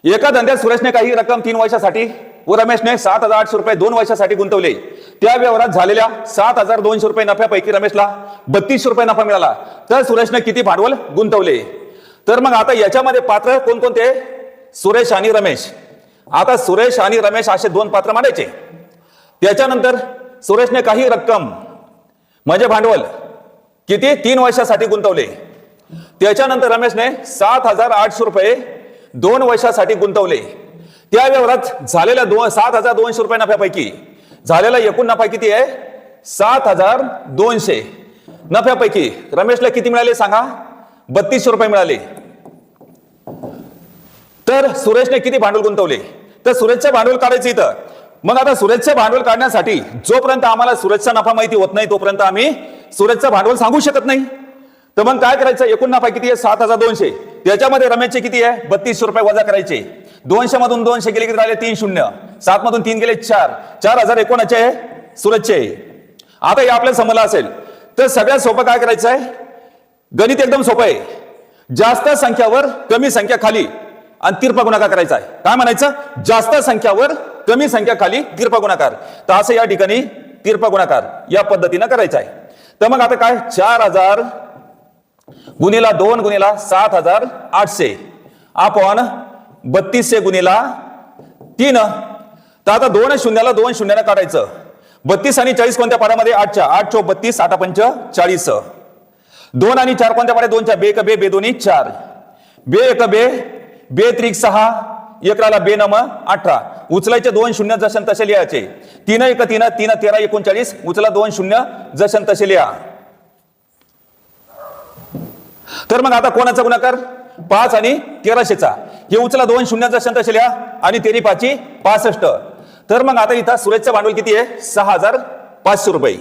एका धंद्यात सुरेशने काही रक्कम 3 वर्षासाठी व रमेशने 7,800 रुपये 2 वर्षासाठी गुंतवले। त्या व्यवहारात झालेल्या 7,200 रुपये नफ्यापैकी रमेशला 3200 रुपये नफा मिळाला। तर सुरेशने किती भांडवल गुंतवले? तर मग आता याच्यामध्ये पात्र कोणकोणते? सुरेश आणि रमेश। आता सुरेश आणि रमेश असे दोन पात्र मांडायचे। त्याच्यानंतर सुरेशने काही रक्कम म्हणजे भांडवल किती 3 वर्षासाठी गुंतवले। त्याच्यानंतर रमेशने 7,800 रुपये 2 वर्षासाठी गुंतवले। त्या व्यवहारात झालेल्या 7,200 रुपये नफ्यापैकी झालेला एकूण नफा किती आहे? 7,200 नफ्यापैकी रमेशला किती मिळाले सांगा? 3200 रुपये मिळाले। तर सुरेशने किती भांडवल गुंतवले? तर सुरेशचे भांडवल काढायचं इथं। मग आता सुरेशचे भांडवल काढण्यासाठी जोपर्यंत आम्हाला सुरेशचा नफा माहिती होत नाही तोपर्यंत आम्ही सुरेशचं भांडवल सांगू शकत नाही। तर मग काय करायचं? एकूण नफा किती आहे? 7,200। त्याच्यामध्ये रमेशचे किती आहे? 3200 रुपये वजा करायचे। 200 मधून 200 गेले किती राहिले? 3 शून्य। 7 मधून 3 गेले 4। 4000 कोणाचे आहे? सुरेशचे। आता हे आपल्याला समजलं असेल तर सगळ्यात सोपं काय करायचं आहे? गणित एकदम सोपं आहे। जास्त संख्यावर कमी संख्या खाली आणि तिरपा गुणाकार करायचा आहे। काय म्हणायचं? जास्त संख्यावर कमी संख्या खाली तिरपा गुणाकार। तर असं या ठिकाणी तिरपा गुणाकार या पद्धतीने करायचा आहे। तर मग आता काय? 4000 गुणिला 2 गुणिला 7,800 आपण 3200 गुणिला 3। तर आता 2 शून्याला 2 शून्याला काढायचं। 32 आणि 40 कोणत्या पाड्यामध्ये? 8च्या। 8 चौक 32, 8 पंच 40। 2 आणि 4 कोणत्या पाड्या? 2च्या। बे एक बे, बे दोन्ही 4, बे एक बे, बे त्रिक 6, एकराला बे नम 18। उचलायचे 2 शून्य जसे तसे लिहायचे। 3 एक 3, 3 13 39, उचला 2 शून्य जसे तसे लिहा। तर मग आता कोणाचा गुणाकार? 5 आणि 1300चा। हे उचला 2 शून्य जसे तसे लिहा आणि 3 5 65। तर मग आता इथं सुरेशचं भांडवल किती आहे? 6,500 रुपये।